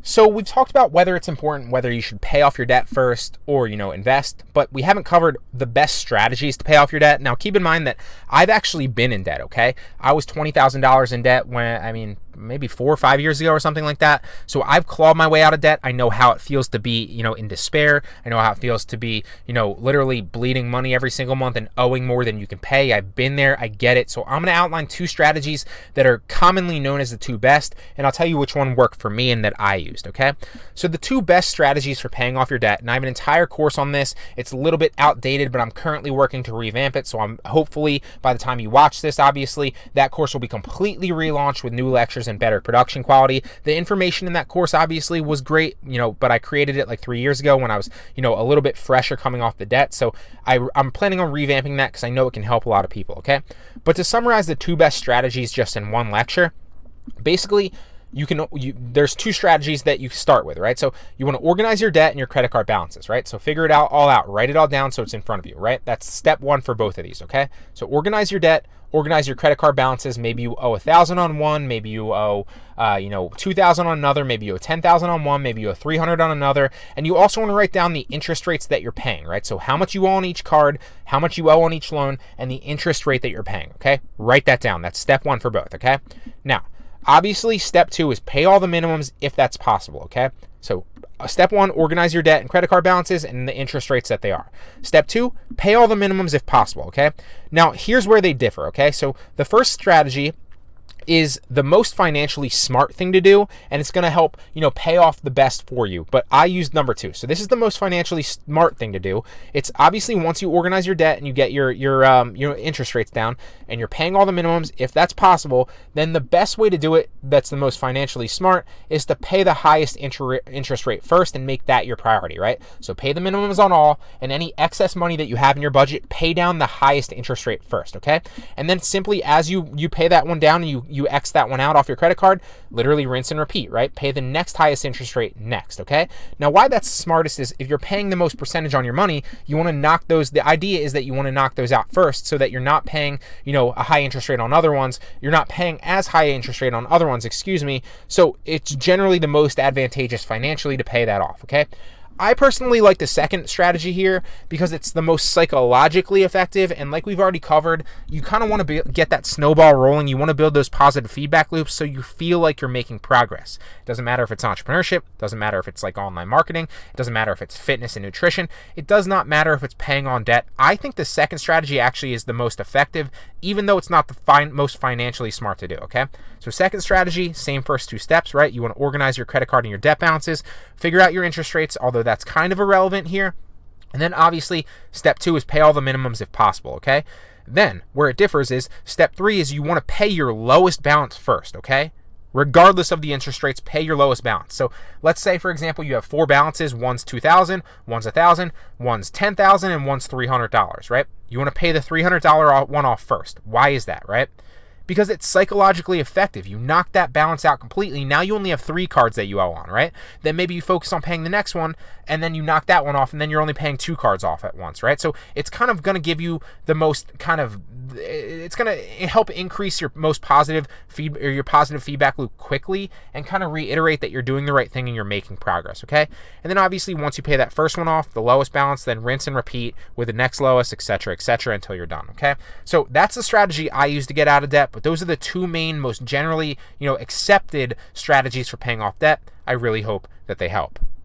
So we've talked about whether it's important, whether you should pay off your debt first or, invest, but we haven't covered the best strategies to pay off your debt. Now, keep in mind that I've actually been in debt, okay? I was $20,000 in debt maybe 4 or 5 years ago or something like that. So I've clawed my way out of debt. I know how it feels to be, in despair. I know how it feels to be, literally bleeding money every single month and owing more than you can pay. I've been there. I get it. So I'm going to outline 2 strategies that are commonly known as the 2 best, and I'll tell you which one worked for me and that I used, okay? So the 2 best strategies for paying off your debt, and I have an entire course on this. It's a little bit outdated, but I'm currently working to revamp it. So I'm hopefully by the time you watch this, obviously, that course will be completely relaunched with new lectures and better production quality. The information in that course obviously was great, but I created it like 3 years ago when I was, a little bit fresher coming off the debt. So I'm planning on revamping that because I know it can help a lot of people, okay? But to summarize the 2 best strategies just in one lecture, basically, there's 2 strategies that you start with, right? So you want to organize your debt and your credit card balances, right? So figure it all out, write it all down so it's in front of you, right? That's step 1 for both of these, okay? So organize your debt, organize your credit card balances. Maybe you owe $1,000 on one, maybe you owe $2,000 on another, maybe you owe $10,000 on one, maybe you owe $300 on another. And you also want to write down the interest rates that you're paying, right? So how much you owe on each card, how much you owe on each loan, and the interest rate that you're paying, okay? Write that down. That's step 1 for both, okay? Now, obviously, step 2 is pay all the minimums if that's possible, okay? So step 1, organize your debt and credit card balances and the interest rates that they are. Step 2, pay all the minimums if possible, okay? Now, here's where they differ, okay? So the first strategy is the most financially smart thing to do, and it's going to help, pay off the best for you. But I used number 2. So this is the most financially smart thing to do. It's obviously once you organize your debt and you get your interest rates down and you're paying all the minimums, if that's possible, then the best way to do it that's the most financially smart is to pay the highest interest rate first and make that your priority, right? So pay the minimums on all, and any excess money that you have in your budget, pay down the highest interest rate first, okay? And then simply as you pay that one down and you X that one out off your credit card, literally rinse and repeat, right? Pay the next highest interest rate next, okay? Now, why that's smartest is if you're paying the most percentage on your money, you want to knock those, the idea is that you want to knock those out first so that you're not paying, a high interest rate on other ones. You're not paying as high interest rate on other ones, So it's generally the most advantageous financially to pay that off, okay? I personally like the second strategy here because it's the most psychologically effective, and like we've already covered, you kind of want to get that snowball rolling. You want to build those positive feedback loops so you feel like you're making progress. It doesn't matter if it's entrepreneurship, it doesn't matter if it's like online marketing, it doesn't matter if it's fitness and nutrition, it does not matter if it's paying on debt. I think the second strategy actually is the most effective, even though it's not the most financially smart to do, okay? So second strategy, same first 2 steps, right? You want to organize your credit card and your debt balances, figure out your interest rates, although that's kind of irrelevant here. And then obviously step 2 is pay all the minimums if possible, okay? Then where it differs is step 3 is you want to pay your lowest balance first, okay? Regardless of the interest rates, pay your lowest balance. So let's say, for example, you have 4 balances. One's $2,000, one's $1,000, one's $10,000, and one's $300, right? You want to pay the $300 one off first. Why is that, right? Because it's psychologically effective. You knock that balance out completely. Now you only have 3 cards that you owe on, right? Then maybe you focus on paying the next one, and then you knock that one off, and then you're only paying 2 cards off at once, right? So it's kind of going to give you the most it's going to help increase your most positive your positive feedback loop quickly and kind of reiterate that you're doing the right thing and you're making progress, okay? And then obviously once you pay that first one off, the lowest balance, then rinse and repeat with the next lowest, etc., until you're done, okay? So that's the strategy I use to get out of debt, but those are the 2 main, most generally, accepted strategies for paying off debt. I really hope that they help.